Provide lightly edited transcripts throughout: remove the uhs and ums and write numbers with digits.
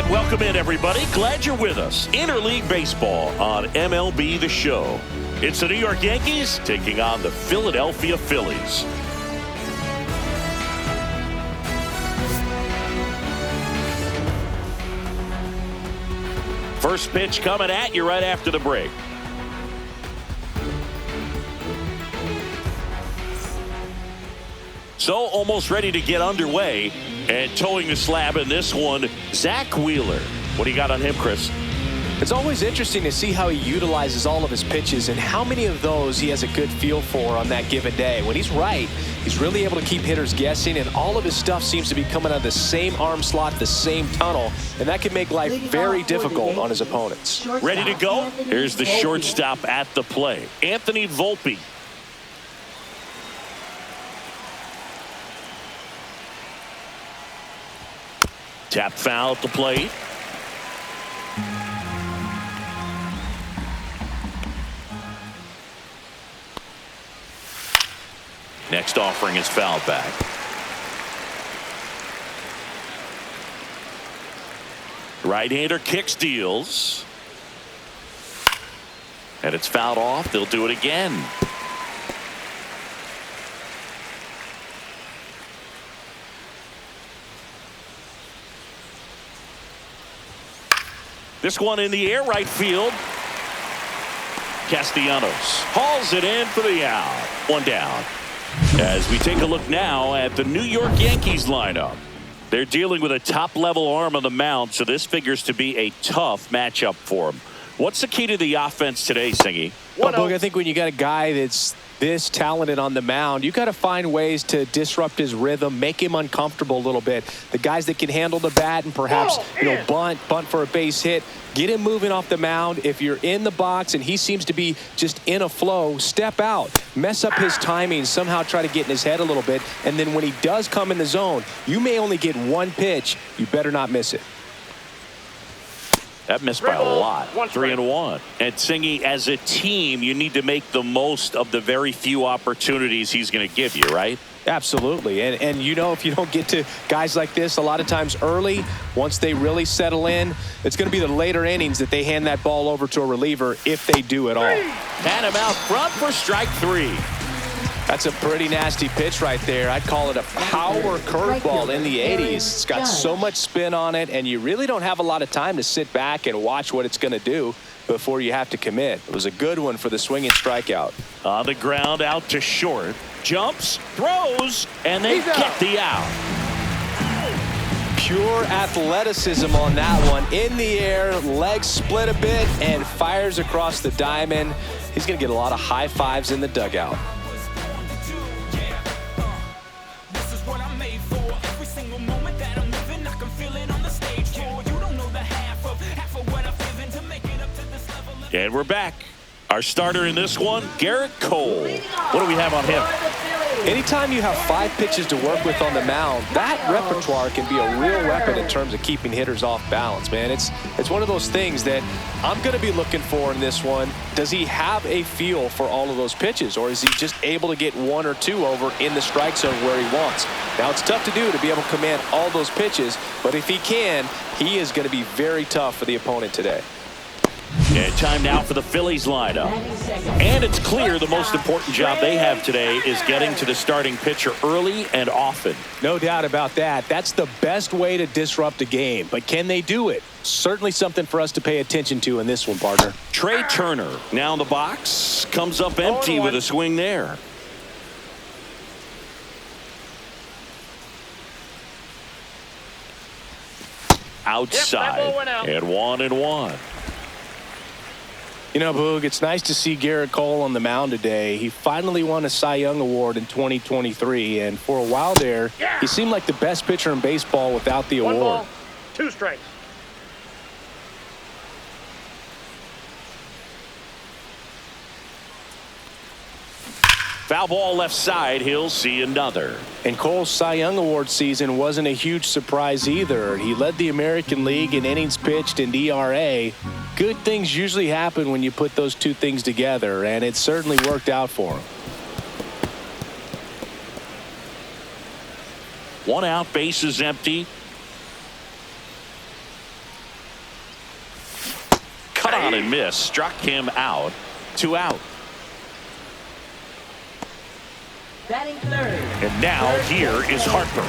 And welcome in, everybody. Glad you're with us. Interleague Baseball on MLB The Show. It's the New York Yankees taking on the Philadelphia Phillies. First pitch coming at you right after the break. So almost ready to get underway and towing the slab in this one, Zach Wheeler. What do you got on him, Chris? It's always interesting to see how he utilizes all of his pitches and how many of those he has a good feel for on that given day. When he's right, he's really able to keep hitters guessing, and all of his stuff seems to be coming out of the same arm slot, the same tunnel, and that can make life very difficult on his opponents. Ready to go? Here's the shortstop at the play, Anthony Volpe. Tap foul at the plate. Next offering is fouled back. Right-hander kicks, deals. And it's fouled off. They'll do it again. This one in the air, right field. Castellanos hauls it in for the out. One down. As we take a look now at the New York Yankees lineup. They're dealing with a top-level arm on the mound, so this figures to be a tough matchup for them. What's the key to the offense today, Singy? Well, Boog, I think when you got a guy that's this talented on the mound, you got to find ways to disrupt his rhythm, make him uncomfortable a little bit. The guys that can handle the bat and perhaps bunt for a base hit, get him moving off the mound. If you're in the box and he seems to be just in a flow, step out, mess up his timing, somehow try to get in his head a little bit, and then when he does come in the zone, you may only get one pitch. You better not miss it. That missed by a lot. 3-1. And Singy, as a team, you need to make the most of the very few opportunities he's going to give you, right? Absolutely. And you know, if you don't get to guys like this a lot of times early, once they really settle in, it's going to be the later innings that they hand that ball over to a reliever if they do at all. Had him out front for strike 3. That's a pretty nasty pitch right there. I'd call it a power curveball in the 80s. It's got so much spin on it, and you really don't have a lot of time to sit back and watch what it's going to do before you have to commit. It was a good one for the swinging strikeout. On the ground, out to short. Jumps, throws, and they get the out. Pure athleticism on that one. In the air, legs split a bit, and fires across the diamond. He's going to get a lot of high fives in the dugout. And we're back. Our starter in this one, Garrett Cole. What do we have on him? Anytime you have 5 pitches to work with on the mound, that repertoire can be a real weapon in terms of keeping hitters off balance, man. It's one of those things that I'm going to be looking for in this one. Does he have a feel for all of those pitches, or is he just able to get 1 or 2 over in the strike zone where he wants? Now, it's tough to do to be able to command all those pitches, but if he can, he is going to be very tough for the opponent today. And time now for the Phillies lineup. And it's clear the most important job they have today is getting to the starting pitcher early and often. No doubt about that. That's the best way to disrupt a game. But can they do it? Certainly something for us to pay attention to in this one, partner. Trey Turner now in the box. Comes up empty with a swing there. Outside. And 1-1. You know, Boog, it's nice to see Garrett Cole on the mound today. He finally won a Cy Young Award in 2023, and for a while there, he seemed like the best pitcher in baseball without the award. 1 ball, 2 strikes. Foul ball left side. He'll see another. And Cole's Cy Young Award season wasn't a huge surprise either. He led the American League in innings pitched and ERA. Good things usually happen when you put those two things together, and it certainly worked out for him. 1 out, bases empty. on and missed. Struck him out. 2 out. Batting third. And now here is Harper.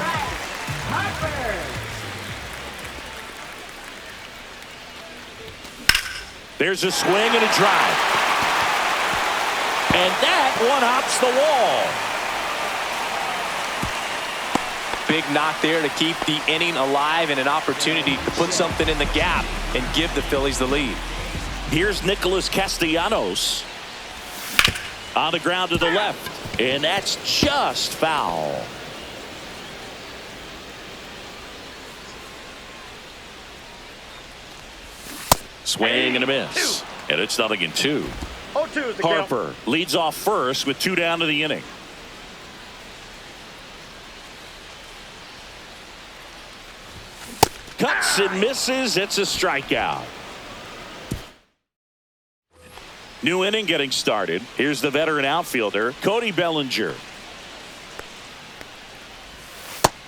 There's a swing and a drive. And that one hops the wall. Big knock there to keep the inning alive and an opportunity to put something in the gap and give the Phillies the lead. Here's Nicholas Castellanos on the ground to the left, and that's just foul. Swing and a miss, and it's 0-2. 0-2 is the Harper leads off first with 2 down to the inning. Cuts and misses. It's a strikeout. New inning getting started. Here's the veteran outfielder, Cody Bellinger.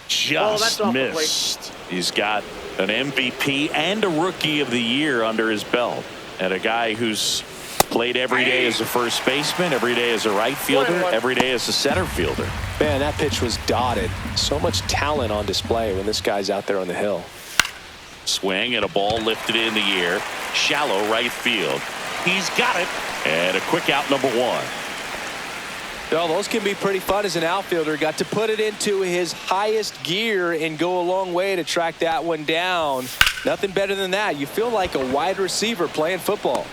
Just missed. He's got an MVP and a Rookie of the Year under his belt. And a guy who's played every day as a first baseman, every day as a right fielder, every day as a center fielder. Man, that pitch was dotted. So much talent on display when this guy's out there on the hill. Swing and a ball lifted in the air. Shallow right field. He's got it. And a quick out, number 1. Well, those can be pretty fun as an outfielder. Got to put it into his highest gear and go a long way to track that one down. Nothing better than that. You feel like a wide receiver playing football.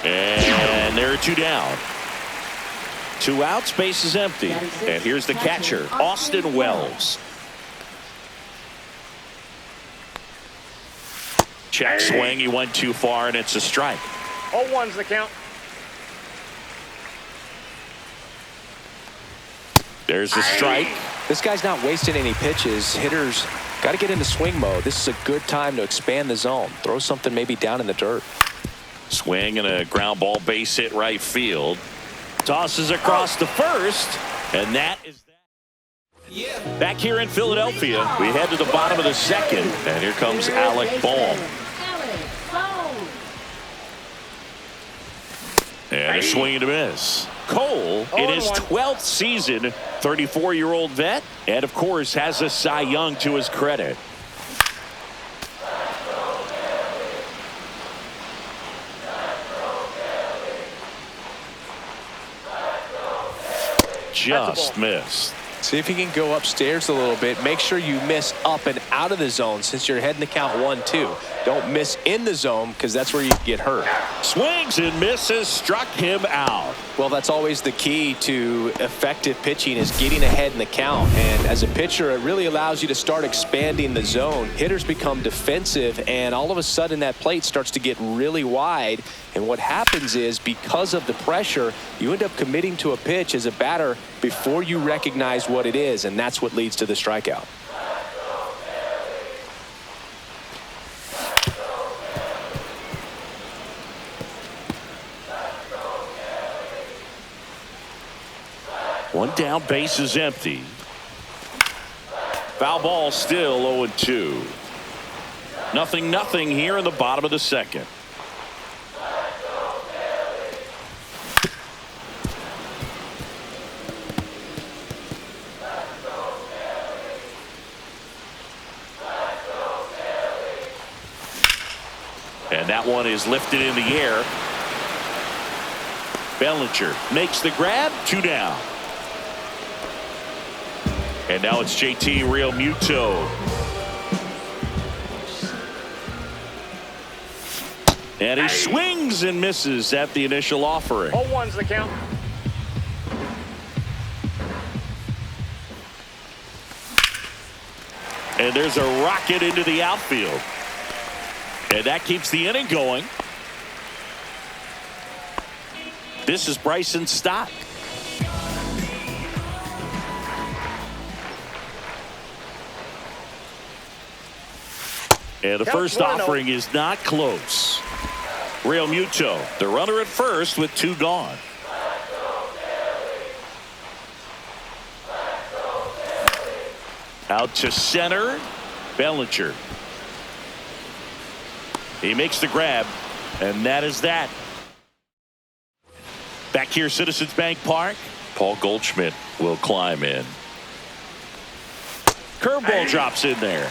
And there are 2 down. 2 outs, base is empty. And here's the catcher, Austin Wells. Check swing. He went too far, and it's a strike. 0-1's the count. There's a strike. This guy's not wasting any pitches. Hitters got to get into swing mode. This is a good time to expand the zone. Throw something maybe down in the dirt. Swing and a ground ball, base hit right field. Tosses across to first, and that is that. Back here in Philadelphia, we head to the bottom of the second, and here comes Alec Bohm. And a swing and a miss. Cole, in his 12th season, 34-year-old vet, and of course has a Cy Young to his credit. Just missed. See if you can go upstairs a little bit. Make sure you miss up and out of the zone since you're heading to count 1-2. Don't miss in the zone because that's where you get hurt. Swings and misses, struck him out. Well, that's always the key to effective pitching is getting ahead in the count. And as a pitcher, it really allows you to start expanding the zone. Hitters become defensive, and all of a sudden that plate starts to get really wide. And what happens is because of the pressure, you end up committing to a pitch as a batter before you recognize what it is, and that's what leads to the strikeout. One down, base is empty. Foul ball still 0-2. 0-0 here in the bottom of the second. And that one is lifted in the air. Bellinger makes the grab, 2 down. And now it's JT Realmuto. And he swings and misses at the initial offering. 0-1's the count. And there's a rocket into the outfield. And that keeps the inning going. This is Bryson Stott. And the first offering is not close. Realmuto, the runner at first with 2 gone. Out to center, Bellinger. He makes the grab, And that is that. Back here, Citizens Bank Park. Paul Goldschmidt will climb in. Curveball drops in there.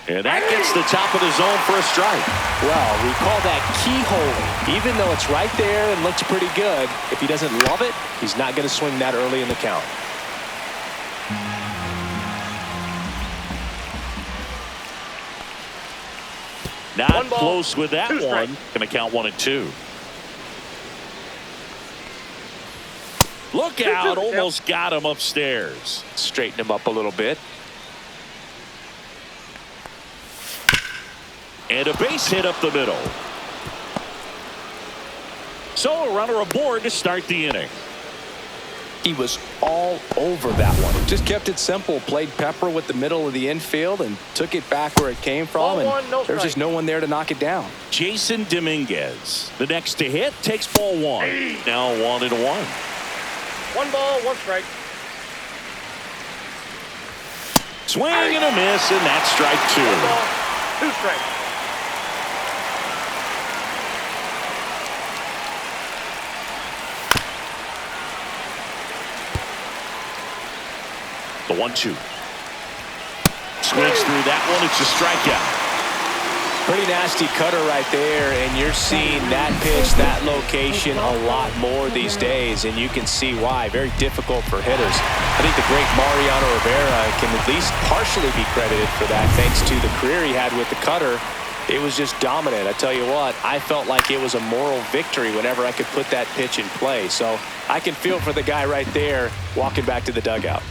And that gets the top of the zone for a strike. Well, we call that keyhole. Even though it's right there and looks pretty good, if he doesn't love it, he's not going to swing that early in the count. Not close with that one. Going to count 1-2. Look out, almost got him upstairs. Straighten him up a little bit. And a base hit up the middle. So a runner aboard to start the inning. He was all over that one. Just kept it simple. Played pepper with the middle of the infield and took it back where it came from. And there's just no one there to knock it down. Jason Dominguez, the next to hit, takes ball one. Now 1-1. 1 ball, 1 strike. Swing and a miss, and that's strike 2. 1 ball, 2 strikes. The 1-2. Swings through that one. It's a strikeout. Pretty nasty cutter right there, and you're seeing that pitch, that location a lot more these days, and you can see why. Very difficult for hitters. I think the great Mariano Rivera can at least partially be credited for that, thanks to the career he had with the cutter. It was just dominant. I tell you what, I felt like it was a moral victory whenever I could put that pitch in play. So I can feel for the guy right there walking back to the dugout.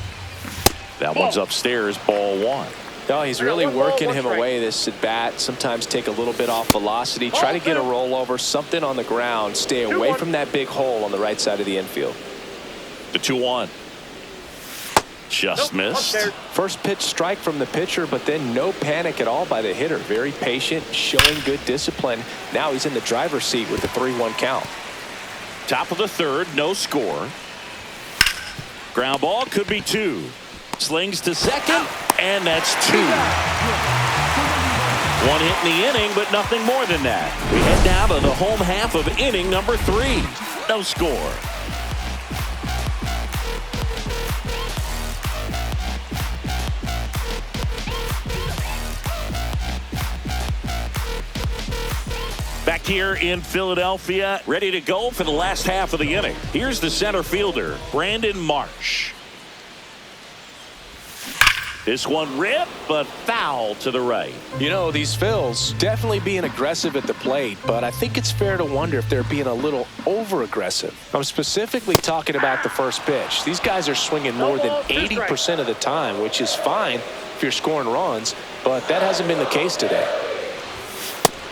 That one's upstairs, ball 1. No, he's really working him away this at bat. Sometimes take a little bit off velocity. Try to get a rollover, something on the ground. Stay away from that big hole on the right side of the infield. The 2-1. Just missed. First pitch strike from the pitcher, but then no panic at all by the hitter. Very patient, showing good discipline. Now he's in the driver's seat with the 3-1 count. Top of the third, no score. Ground ball could be 2. Slings to second, and that's 2. 1 hit in the inning, but nothing more than that. We head down to the home half of inning number 3. No score. Back here in Philadelphia, ready to go for the last half of the inning. Here's the center fielder, Brandon Marsh. This one ripped, but foul to the right. You know, these Phils definitely being aggressive at the plate, but I think it's fair to wonder if they're being a little over-aggressive. I'm specifically talking about the first pitch. These guys are swinging more than 80% of the time, which is fine if you're scoring runs, but that hasn't been the case today.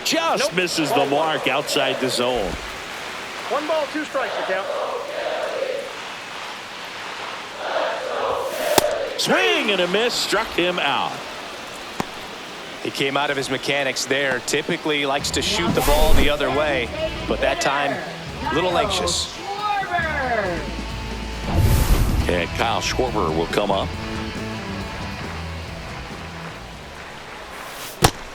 Just misses the mark outside the zone. 1 ball, 2 strikes to count. Swing and a miss, struck him out. He came out of his mechanics there. Typically likes to shoot the ball the other way, but that time a little anxious. And Kyle Schwarber will come up.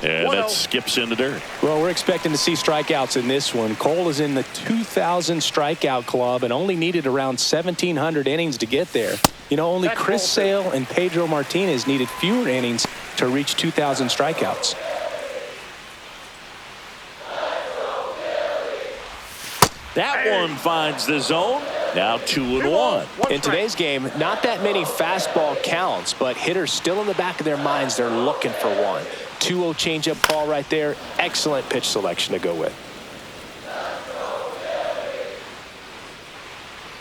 And that skips in the dirt. Well, we're expecting to see strikeouts in this one. Cole is in the 2,000 strikeout club and only needed around 1,700 innings to get there. You know, only Chris Sale and Pedro Martinez needed fewer innings to reach 2,000 strikeouts. That one finds the zone. Now 2-1. In today's game, not that many fastball counts, but hitters still in the back of their minds, they're looking for one. 2-0 changeup call right there. Excellent pitch selection to go with.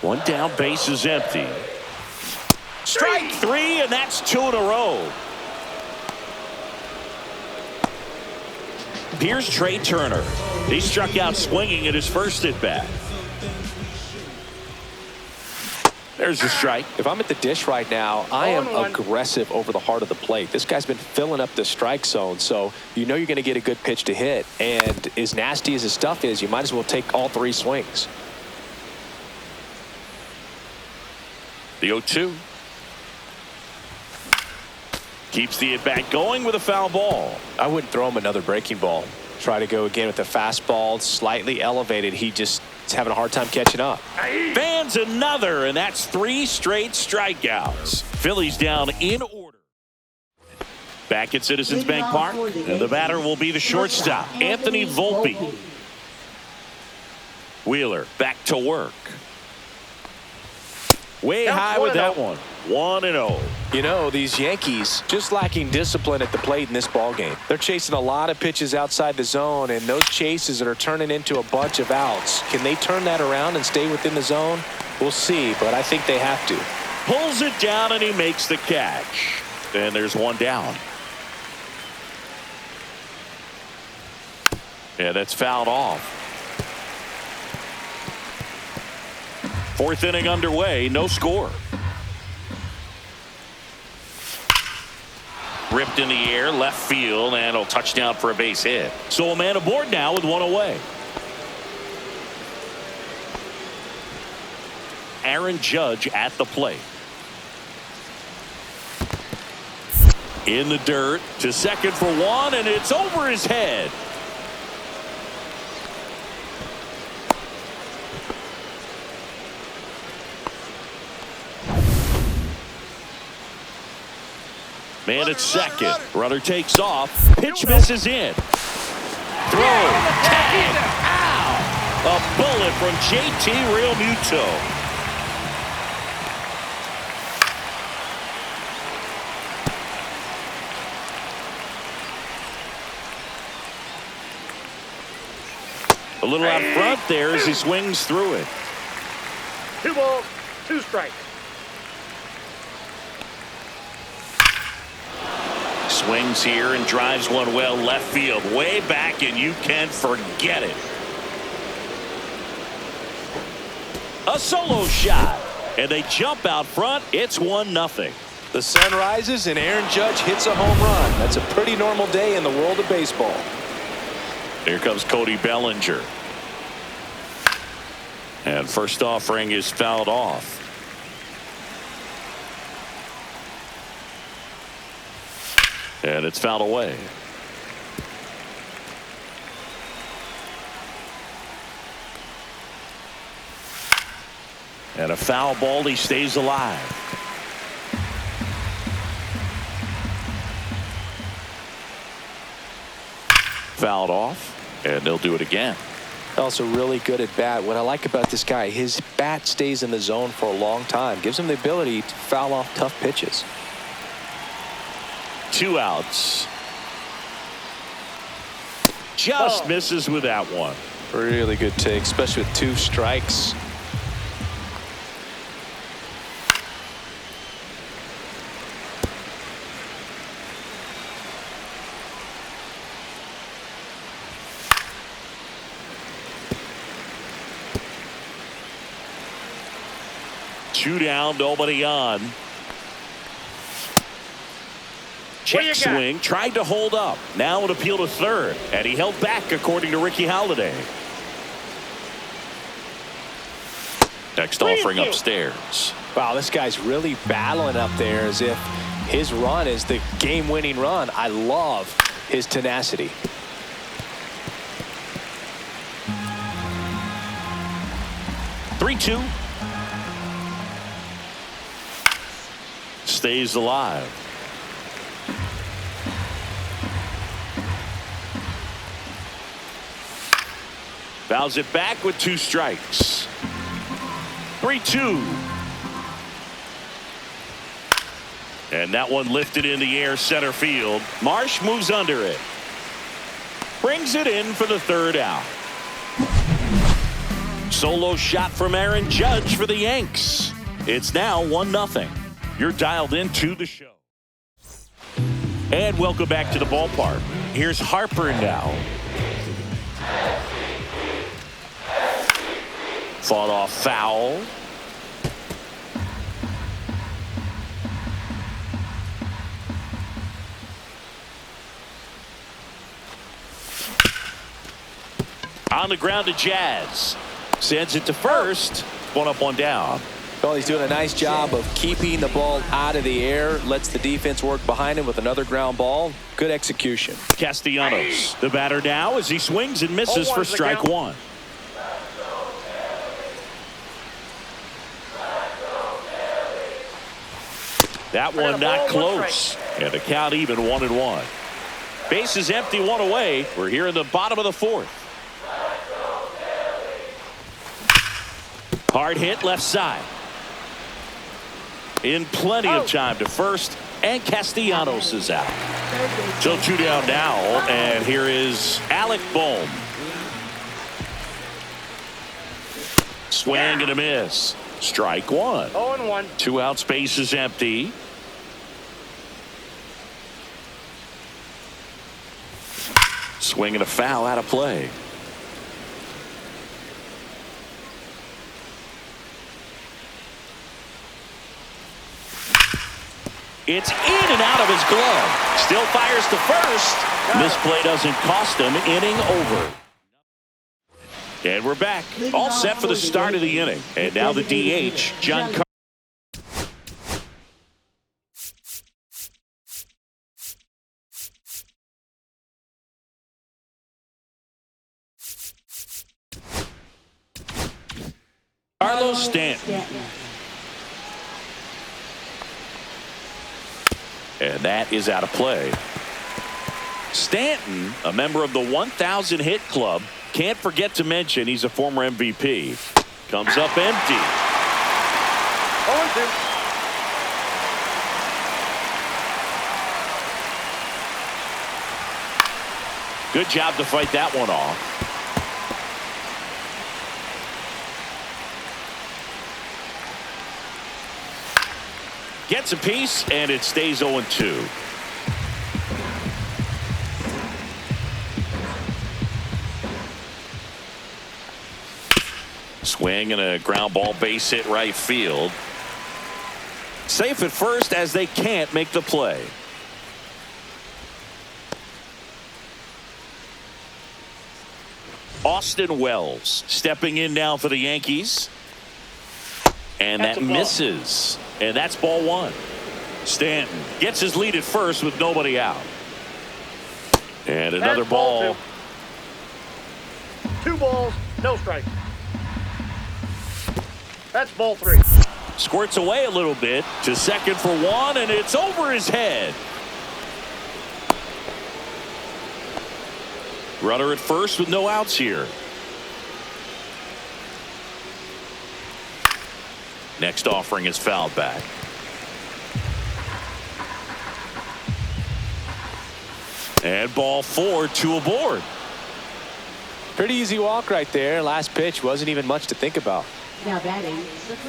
One down, base is empty. Strike 3, and that's 2 in a row. Here's Trey Turner. He struck out swinging at his first at bat. There's a strike. If I'm at the dish right now, I am aggressive over the heart of the plate. This guy's been filling up the strike zone, so you know you're going to get a good pitch to hit. And as nasty as his stuff is, you might as well take all 3 swings. The 0-2. Keeps the at-bat going with a foul ball. I wouldn't throw him another breaking ball. Try to go again with the fastball, slightly elevated. He just is having a hard time catching up. Fans another, and that's 3 straight strikeouts. Phillies down in order. Back at Citizens Bank Park, and the batter will be the shortstop, Anthony Volpe. Wheeler back to work. Way high with that one. 1-0. You know, these Yankees just lacking discipline at the plate in this ballgame. They're chasing a lot of pitches outside the zone, and those chases that are turning into a bunch of outs. Can they turn that around and stay within the zone? We'll see, but I think they have to. Pulls it down, and he makes the catch. And there's one down. Yeah, that's fouled off. 4th inning underway, no score. Ripped in the air, left field, and a touchdown for a base hit. So a man aboard now with 1 away. Aaron Judge at the plate. In the dirt to second for 1, and it's over his head. Man at second. Runner takes off. Pitch misses in. Throw. Tag. Ow. A bullet from JT Realmuto. A little out front there as he swings through it. 2 balls, 2 strikes. Swings here and drives one well left field, way back, and you can forget it. A solo shot, and they jump out front. It's 1-0. The sun rises and Aaron Judge hits a home run. That's a pretty normal day in the world of baseball. Here comes Cody Bellinger. And first offering is fouled off. And it's fouled away. And a foul ball. He stays alive. Fouled off, and they'll do it again. Also really good at bat. What I like about this guy, his bat stays in the zone for a long time. Gives him the ability to foul off tough pitches. 2 outs. Just misses with that one. Really good take, especially with 2 strikes. Two down, nobody on. Check swing, tried to hold up. Now an appeal to third, and he held back according to Ricky Holiday. Next offering upstairs. Wow, this guy's really battling up there as if his run is the game-winning run. I love his tenacity. Three-two. Stays alive. Fouls it back with 2 strikes. 3-2. And that one lifted in the air center field. Marsh moves under it. Brings it in for the 3rd out. Solo shot from Aaron Judge for the Yanks. It's now 1-0. You're dialed into the show. And welcome back to the ballpark. Here's Harper now. Fought off foul. On the ground to Jazz. Sends it to first. 1 up, 1 down. Well, he's doing a nice job of keeping the ball out of the air. Lets the defense work behind him with another ground ball. Good execution. Castellanos, the batter now as he swings and misses for strike one. That one not close. And the count even 1-1. Bases empty, one away. We're here in the bottom of the fourth. Hard hit left side. In plenty of time to first, and Castellanos is out. So 2 down now, and here is Alec Bohm. Swing and a miss. Strike one. 0-1. 2 outs, base is empty. Swing and a foul out of play. It's in and out of his glove. Still fires to first. This play doesn't cost him. Inning over. And we're back. All set for the start of the inning. And now the DH, John Car Carlos Stanton. And that is out of play. Stanton, a member of the 1,000 hit club. Can't forget to mention he's a former MVP. Comes up empty. 0-2. Good job to fight that one off. Gets a piece, and it stays 0-2. Swing and a ground ball, base hit right field. Safe at first as they can't make the play. Austin Wells stepping in now for the Yankees. And that misses. And that's ball one. Stanton gets his lead at first with nobody out. And another ball. 2 balls, no strike. That's ball 3. Squirts away a little bit to second for one, and it's over his head. Runner at first with no outs here. Next offering is fouled back. And ball 4, 2 aboard. Pretty easy walk right there. Last pitch wasn't even much to think about. Now batting.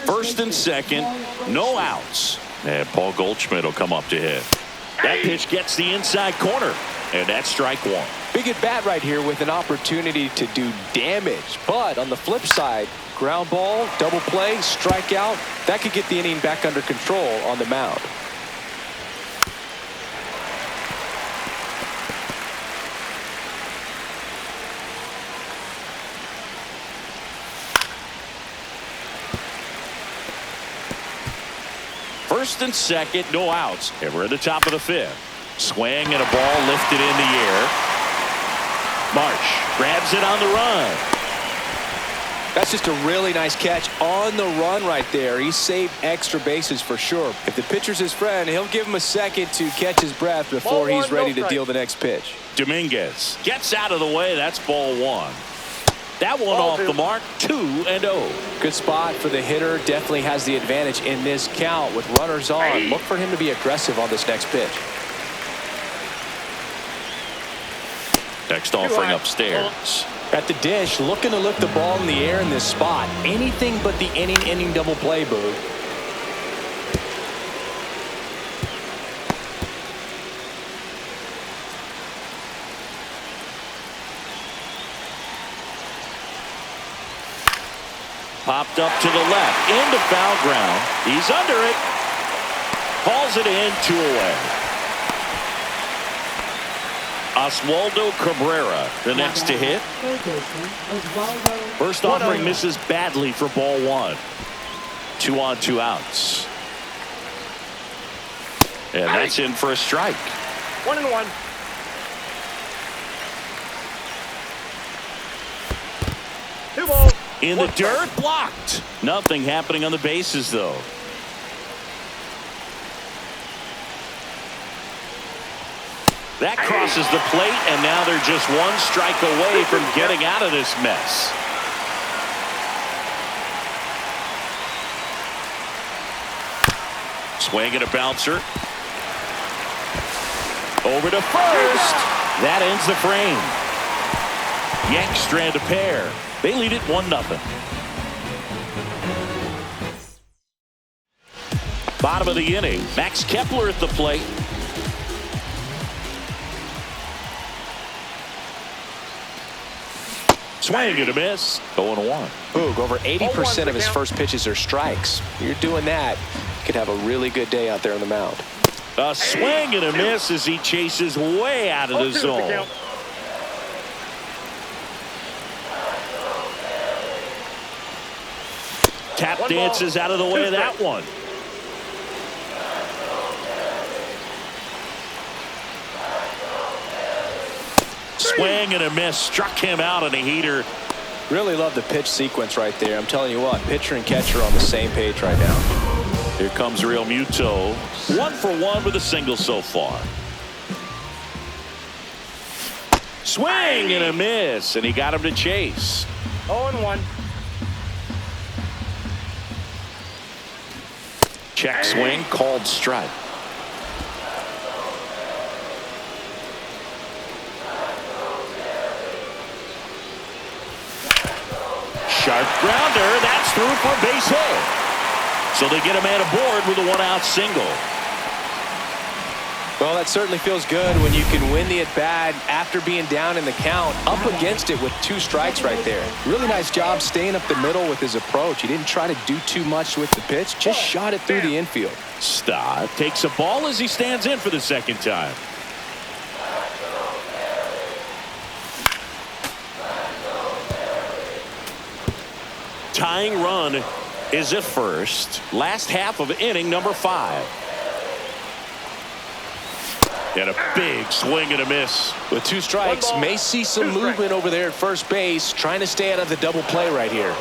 First and second, no outs. And Paul Goldschmidt will come up to hit. That pitch gets the inside corner. And that's strike one. Big at bat right here with an opportunity to do damage. But on the flip side, ground ball, double play, strikeout. That could get the inning back under control on the mound. First and second, no outs. And we're at the top of the fifth. Swing and a ball lifted in the air. Marsh grabs it on the run. That's just a really nice catch on the run right there. He saved extra bases for sure. If the pitcher's his friend, he'll give him a second to catch his breath before he's ready to deal the next pitch. Dominguez gets out of the way. That's ball one. That one off the mark, 2-0. Good spot for the hitter. Definitely has the advantage in this count with runners on. Look for him to be aggressive on this next pitch. Next offering upstairs. At the dish, looking to lift the ball in the air in this spot. Anything but the inning double play, Boo. Popped up to the left, into foul ground. He's under it. Hauls it in, 2 away. Oswaldo Cabrera, the next to hit. First offering misses badly for ball one. 2 on 2 outs. And that's in for a strike. 1-1. Two balls. In the dirt, blocked. Nothing happening on the bases, though. That crosses the plate, and now they're just 1 strike away from getting out of this mess. Swing and a bouncer. Over to first. That ends the frame. Yanks strand a pair. They lead it 1-0. Bottom of the inning. Max Kepler at the plate. Swing and a miss. 0-1. Boog, over 80% of his first pitches are strikes. You're doing that, you could have a really good day out there on the mound. A swing and a miss as he chases way out of the zone. Tap dances out of the way of that one. Swing and a miss. Struck him out on a heater. Really love the pitch sequence right there. I'm telling you what, pitcher and catcher are on the same page right now. Here comes Real Muto. 1 for 1 with a single so far. Swing and a miss, and he got him to chase. 0-1. Check swing, called strike. Sharp grounder. That's through for a base hit. So they get a man aboard with a 1-out single. Well, that certainly feels good when you can win the at-bat after being down in the count, up against it with 2 strikes right there. Really nice job staying up the middle with his approach. He didn't try to do too much with the pitch, just shot it through the infield. Stott takes a ball as he stands in for the second time. Tying run is at first. Last half of inning number 5. And a big swing and a miss. With 2 strikes, may see some movement over there at first base, trying to stay out of the double play right here.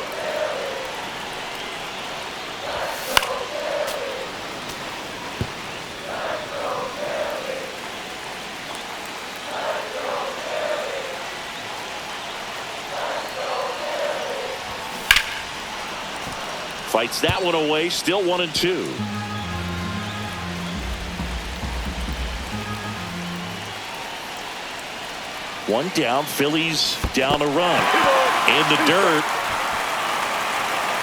Fights that one away. Still 1-2. One down. Phillies down a run. In the dirt.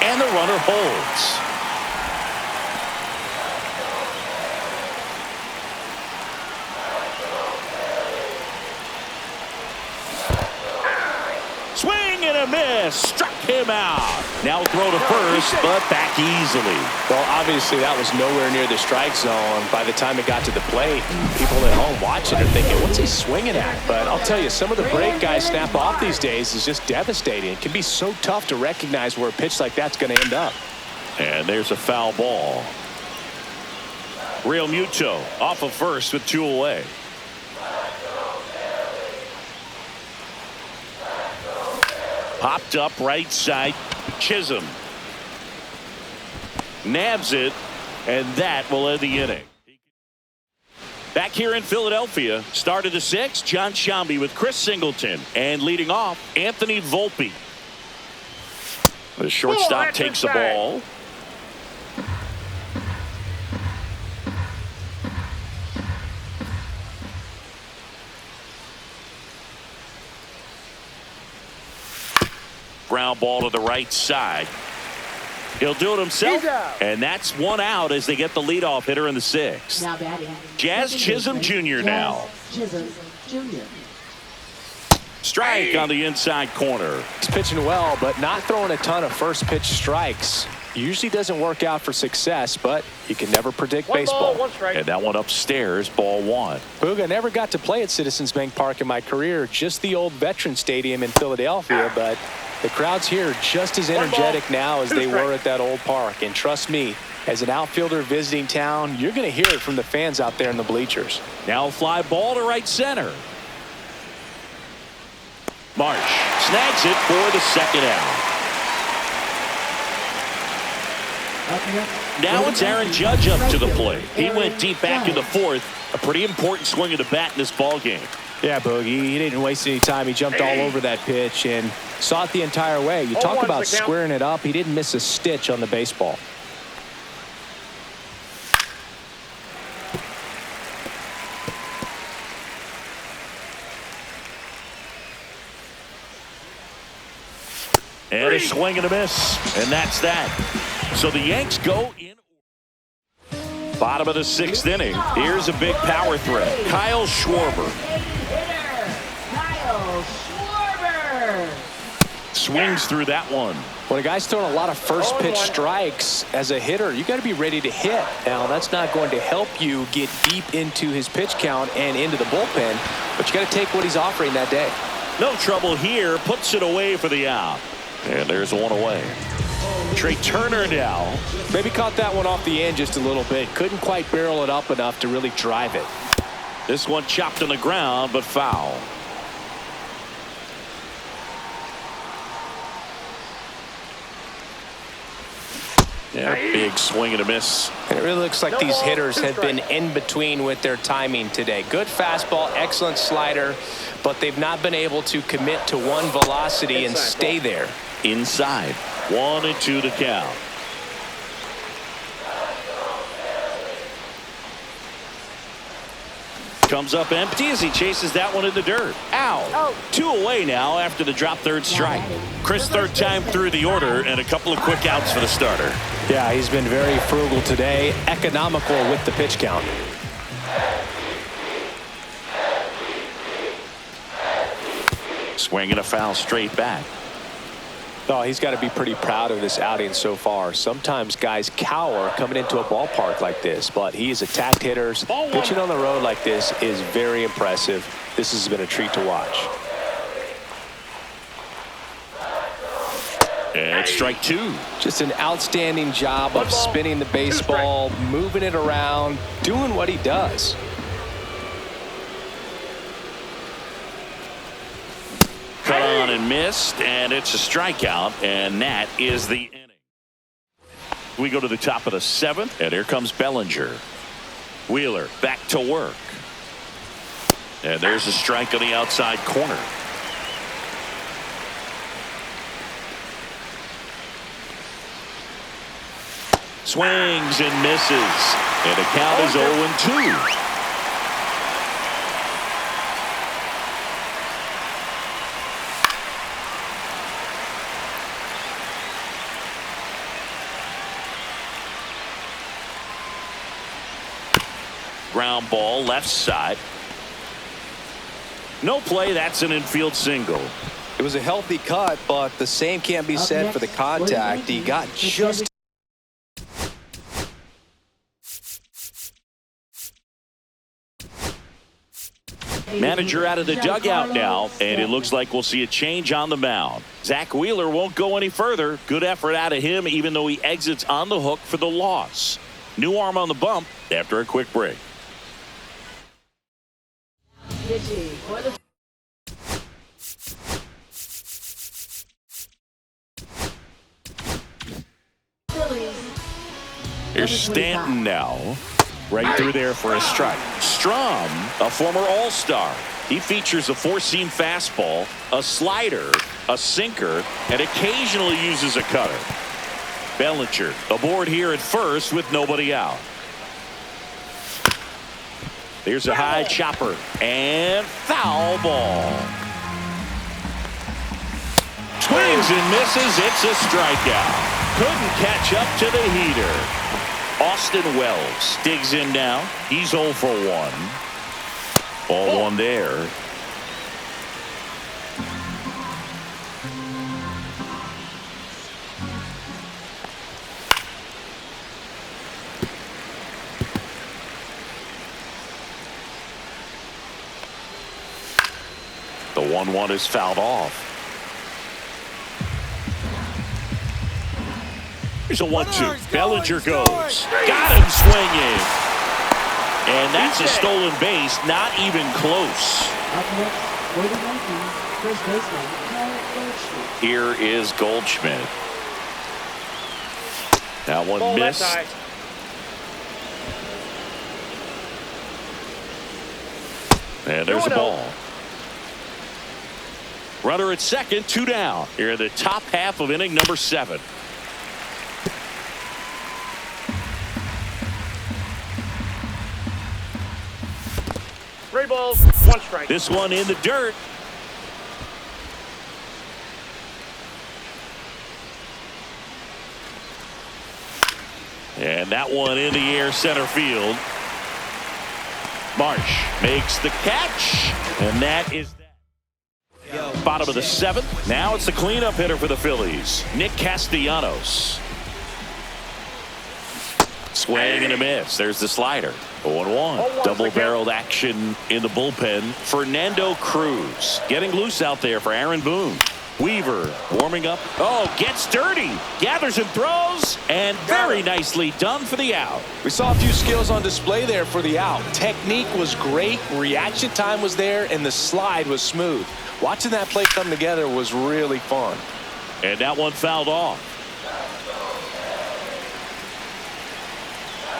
And the runner holds. Swing and a miss. Struck him out. Now throw to first, but back easily. Well, obviously that was nowhere near the strike zone by the time it got to the plate. People at home watching are thinking, what's he swinging at? But I'll tell you, some of the break guys snap off these days is just devastating. It can be so tough to recognize where a pitch like that's going to end up. And there's a foul ball. Real Muto off of first with 2 away. Popped up right side. Chisholm nabs it, and that will end the inning. Back here in Philadelphia, start of the 6th, John Sciambi with Chris Singleton, and leading off, Anthony Volpe. The shortstop takes the ball. Ground ball to the right side. He'll do it himself, and that's 1 out as they get the leadoff hitter in the 6th. Now batting. Jazz Chisholm Jr. now. Chisholm Jr. Strike on the inside corner. He's pitching well, but not throwing a ton of first pitch strikes. Usually doesn't work out for success, but you can never predict baseball. 1 ball, 1 strike. And that one upstairs, ball 1. Boog, I never got to play at Citizens Bank Park in my career, just the old Veterans Stadium in Philadelphia, but The crowds here are just as energetic now as they were at that old park. And trust me, as an outfielder visiting town, you're going to hear it from the fans out there in the bleachers. Now a fly ball to right center. Marsh snags it for the second out. Now it's Aaron Judge up to the plate. He went deep back in the fourth. A pretty important swing of the bat in this ball game. Yeah, Boogie, he didn't waste any time. He jumped all over that pitch and saw it the entire way. You talk about squaring it up. He didn't miss a stitch on the baseball. And a swing and a miss. And that's that. So the Yanks go in. Bottom of the sixth inning. Here's a big power threat. Kyle Schwarber. Kyle Schwarber. Swings through that one. When a guy's throwing a lot of first pitch strikes as a hitter, you got to be ready to hit. Now, that's not going to help you get deep into his pitch count and into the bullpen, but you got to take what he's offering that day. No trouble here. Puts it away for the out. And there's one away. Trey Turner now. Maybe caught that one off the end just a little bit. Couldn't quite barrel it up enough to really drive it. This one chopped on the ground, but foul. Yeah, big swing and a miss. And it really looks like these hitters have been in between with their timing today. Good fastball, excellent slider, but they've not been able to commit to one velocity and stay there. Inside. 1-2 to count. Comes up empty as he chases that one in the dirt. Out. 2 away now after the drop third strike. Chris, third time through the order and a couple of quick outs for the starter. Yeah, he's been very frugal today, economical with the pitch count. Swinging a foul straight back. Oh, he's got to be pretty proud of this outing so far. Sometimes guys cower coming into a ballpark like this, but he has attacked hitters. Pitching on the road like this is very impressive. This has been a treat to watch. And strike 2. Just an outstanding job of spinning the baseball, moving it around, doing what he does. Cut on and missed, and it's a strikeout, and that is the inning. We go to the top of the 7th, and here comes Bellinger. Wheeler back to work. And there's a strike on the outside corner. Swings and misses, and the count is 0-2. Ground ball left side. No play. That's an infield single. It was a healthy cut, but the same can't be said for the contact. He got just. Manager out of the dugout now, and it looks like we'll see a change on the mound. Zach Wheeler won't go any further. Good effort out of him, even though he exits on the hook for the loss. New arm on the bump after a quick break. Here's Stanton now. Right through there for a strike. Strom, a former All-Star. He features a four-seam fastball, a slider, a sinker, and occasionally uses a cutter. Bellinger aboard here at first with nobody out. Here's a high chopper and foul ball. Swings and misses. It's a strikeout. Couldn't catch up to the heater. Austin Wells digs in now. He's 0 for 1. Ball one there. The 1-1 is fouled off. Here's a 1-2. Bellinger goes. Got him swinging. And that's a stolen base. Not even close. Up next, for the Yankees, first baseman, Goldschmidt. Here is Goldschmidt. That one Ball missed. left eye. And there's a 2-0. ball. Runner at second, 2 down. Here in the top half of inning number 7. Three balls, 1 strike. This one in the dirt. And that one in the air center field. Marsh makes the catch. And that is that. Bottom of the 7th. Now it's the cleanup hitter for the Phillies, Nick Castellanos. Swing and a miss. There's the slider. 0-1. Double-barreled action in the bullpen. Fernando Cruz getting loose out there for Aaron Boone. Weaver warming up. Oh, gets dirty. Gathers and throws. And very nicely done for the out. We saw a few skills on display there for the out. Technique was great. Reaction time was there. And the slide was smooth. Watching that play come together was really fun. And that one fouled off.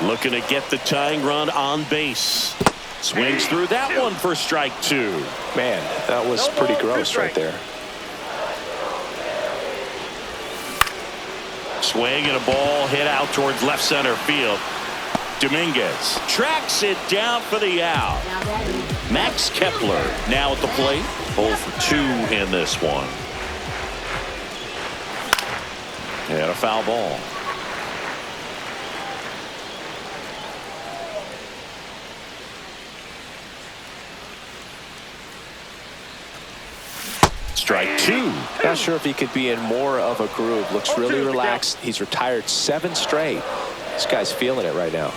Looking to get the tying run on base. Swings through that one for strike 2. Man, that was pretty gross right there. Swing and a ball hit out towards left center field. Dominguez tracks it down for the out. Now batting, Max Kepler now at the plate. 0 for 2 in this one. And a foul ball. Strike 2. Not sure if he could be in more of a groove. Looks really relaxed. He's retired 7 straight. This guy's feeling it right now.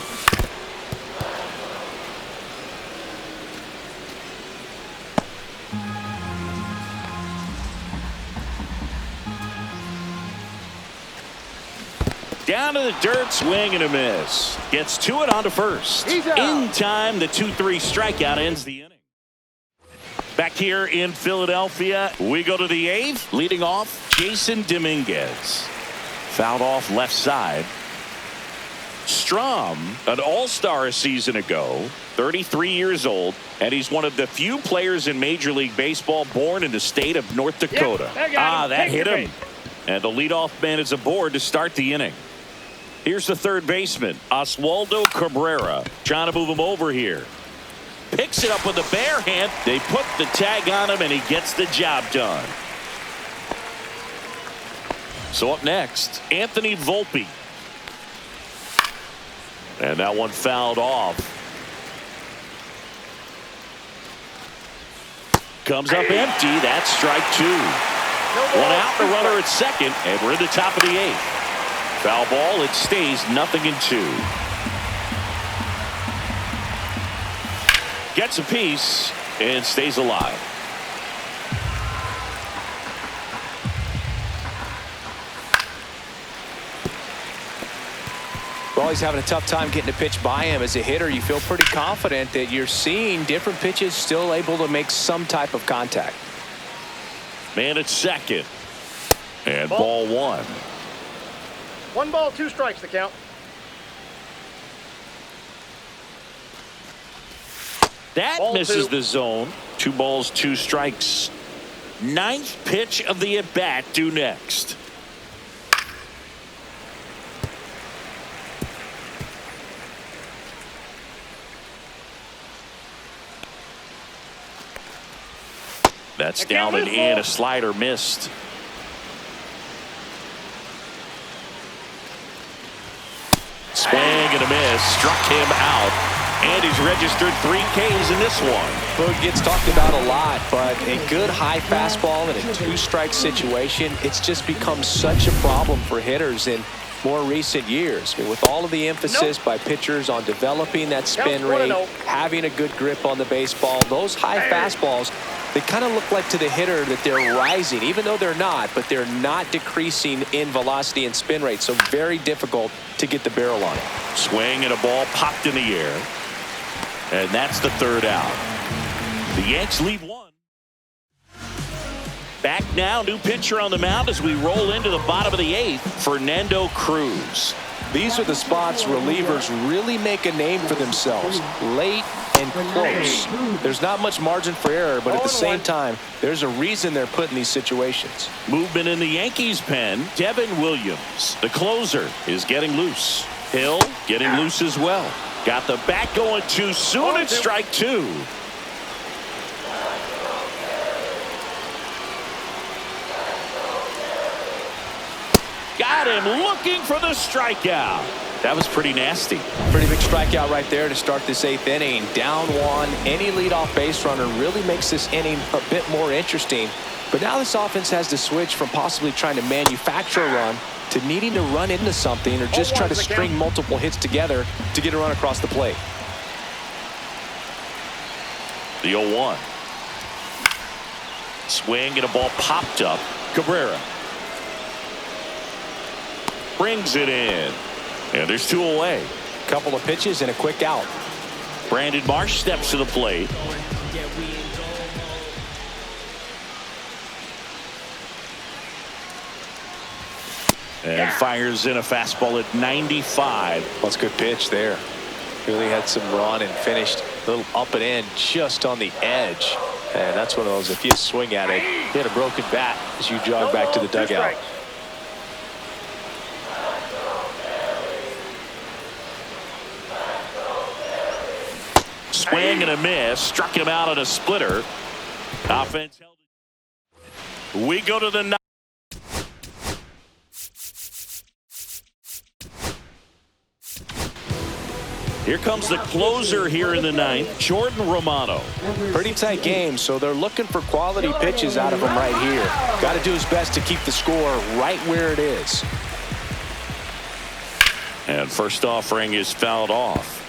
Down to the dirt, swing and a miss. Gets to it onto first. In time, the 2-3 strikeout ends the inning. Back here in Philadelphia, we go to the 8th. Leading off, Jason Dominguez. Fouled off left side. Strom, an all-star a season ago, 33 years old, and he's one of the few players in Major League Baseball born in the state of North Dakota. That hit him. And the leadoff man is aboard to start the inning. Here's the third baseman, Oswaldo Cabrera, trying to move him over here. Picks it up with a bare hand. They put the tag on him, and he gets the job done. So up next, Anthony Volpe. And that one fouled off. Comes up empty. That's strike 2. One out, the runner at second, and we're in the top of the 8th. Foul ball, it stays 0-2. Gets a piece and stays alive. Well, he's having a tough time getting a pitch by him. As a hitter, you feel pretty confident that you're seeing different pitches still able to make some type of contact. Man at second. And ball 1. 1 ball, 2 strikes the count. That Ball misses 2. the zone. 2 balls, 2 strikes. 9th pitch of the at-bat due next. That's down and in. A slider missed. Swing and a miss. Struck him out. And he's registered 3 Ks in this one. Boog gets talked about a lot, but a good high fastball in a 2-strike situation, it's just become such a problem for hitters in more recent years. I mean, with all of the emphasis by pitchers on developing that spin rate, having a good grip on the baseball, those high fastballs they kind of look like to the hitter that they're rising, even though they're not, but they're not decreasing in velocity and spin rate, so very difficult to get the barrel on it. Swing and a ball popped in the air. And that's the third out. The Yanks lead one. Back now, new pitcher on the mound as we roll into the bottom of the eighth, Fernando Cruz. These are the spots relievers really make a name for themselves, late and close. There's not much margin for error, but at the same time, there's a reason they're put in these situations. Movement in the Yankees pen. Devin Williams, the closer, is getting loose. Hill getting loose as well. Got the bat going too soon at strike two. Got him looking for the strikeout. That was pretty nasty. Pretty big strikeout right there to start this eighth inning. Down one. Any leadoff base runner really makes this inning a bit more interesting. But now this offense has to switch from possibly trying to manufacture a run to needing to run into something or just try to string multiple hits together to get a run across the plate. The 0-1. Swing and a ball popped up. Cabrera brings it in. And there's two away. Couple of pitches and a quick out. Brandon Marsh steps to the plate. And fires in a fastball at 95. That's a good pitch there. Really had some run and finished a little up and in just on the edge. And that's one of those, if you swing at it, you hit a broken bat as you jog back to the dugout. Swing and a miss. Struck him out on a splitter. Offense held it. We go to the ninth. Here comes the closer here in the ninth, Jordan Romano. Pretty tight game, so they're looking for quality pitches out of him right here. Got to do his best to keep the score right where it is. And first offering is fouled off.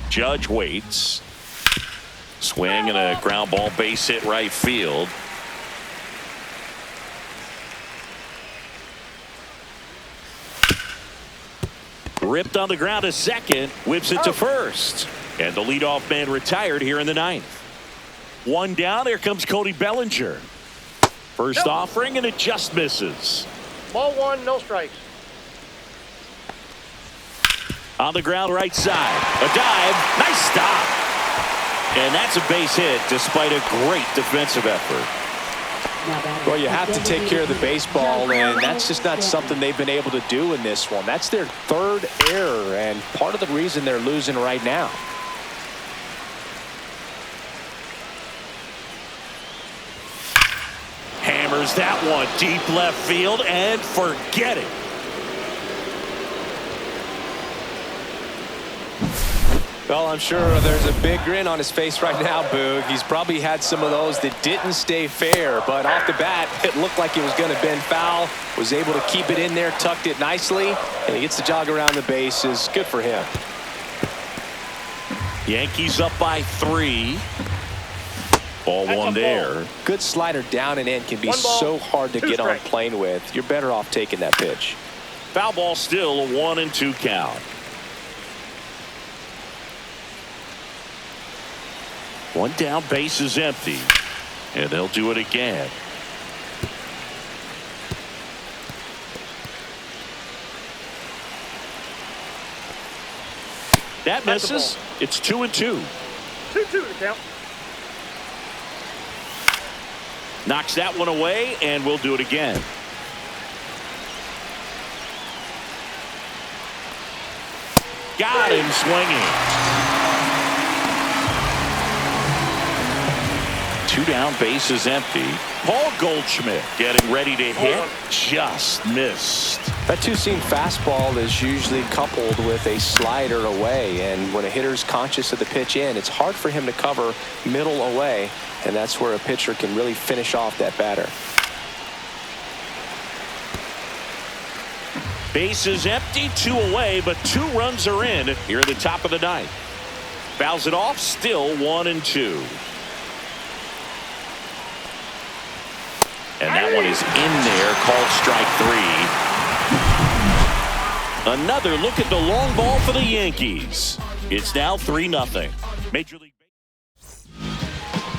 Judge waits. Swing and a ground ball base hit right field. Ripped on the ground to second. Whips it to first. And the leadoff man retired here in the ninth. One down. Here comes Cody Bellinger. First offering and it just misses. Ball one, no strikes. On the ground right side. A dive. Nice stop. And that's a base hit despite a great defensive effort. Well, you have to take care of the baseball, and that's just not something they've been able to do in this one. That's their third error, and part of the reason they're losing right now. Hammers that one deep left field and forget it. Well, I'm sure there's a big grin on his face right now, Boog. He's probably had some of those that didn't stay fair, but off the bat, it looked like it was going to bend foul. Was able to keep it in there, tucked it nicely, and he gets the jog around the bases. Good for him. Yankees up by 3. Ball one there. Good slider down and in can be so hard to get on plane with. You're better off taking that pitch. Foul ball still, a 1-2 count. One down, base is empty. And they'll do it again. That misses. It's 2-2. 2-2 to count. Knocks that one away, and we'll do it again. Got him swinging. 2 down, base is empty. Paul Goldschmidt getting ready to hit. Just missed. That two-seam fastball is usually coupled with a slider away, and when a hitter's conscious of the pitch in, it's hard for him to cover middle away, and that's where a pitcher can really finish off that batter. Base is empty, 2 away, but 2 runs are in here at the top of the ninth. Fouls it off, still 1-2. And that one is in there, called strike 3. Another look at the long ball for the Yankees. It's now 3-0. Major League.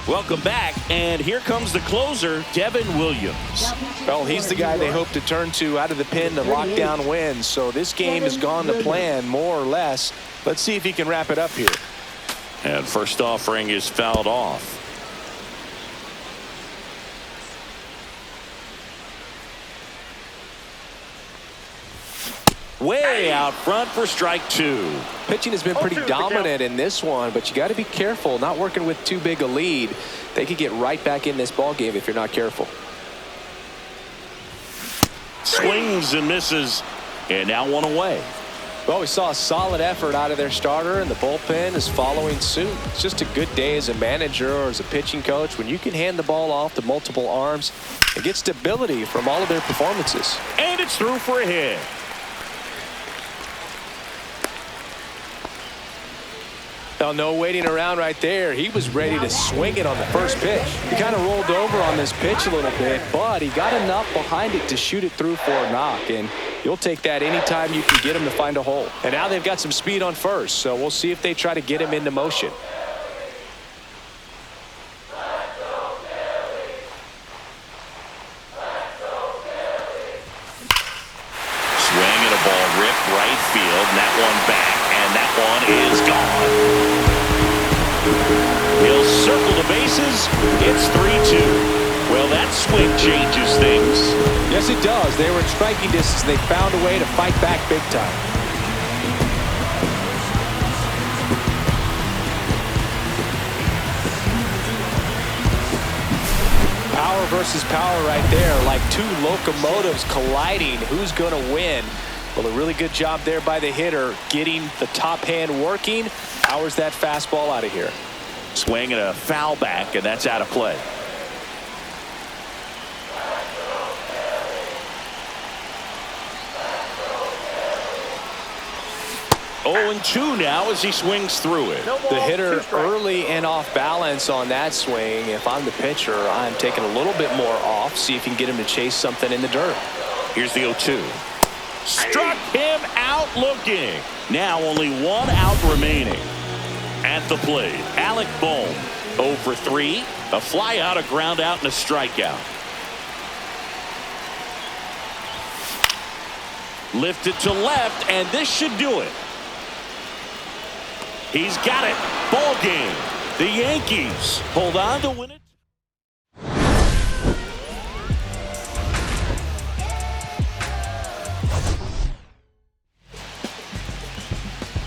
Welcome back, and here comes the closer, Devin Williams. Well, he's the guy they hope to turn to out of the pen to lock down wins. So this game has gone to plan, more or less. Let's see if he can wrap it up here. And first offering is fouled off. Way out front for strike 2. Pitching has been pretty dominant in this one, but you got to be careful. Not working with too big a lead. They could get right back in this ball game if you're not careful. Swings and misses, and now one away. Well, we saw a solid effort out of their starter, and the bullpen is following suit. It's just a good day as a manager or as a pitching coach when you can hand the ball off to multiple arms and get stability from all of their performances. And it's through for a hit. Now, no waiting around right there. He was ready to swing it on the first pitch. He kind of rolled over on this pitch a little bit, but he got enough behind it to shoot it through for a knock. And you'll take that anytime you can get him to find a hole. And now they've got some speed on first, so we'll see if they try to get him into motion. Swing and a ball ripped right field, and that one back, and that one is gone. He'll circle the bases. It's 3-2. Well, that swing changes things. Yes, it does. They were in striking distance. They found a way to fight back big time. Power versus power right there, like two locomotives colliding. Who's going to win? Well, a really good job there by the hitter, getting the top hand working. Powers that fastball out of here. Swing and a foul back, and that's out of play. Oh, and 2 now as he swings through it. The hitter early and off balance on that swing. If I'm the pitcher, I'm taking a little bit more off, see if you can get him to chase something in the dirt. Here's the 0-2. Struck him out looking. Now only 1 out remaining. At the plate, Alec Bohm, 0 for 3, a fly out, a ground out, and a strikeout. Lifted to left, and this should do it. He's got it. Ball game. The Yankees hold on to win it.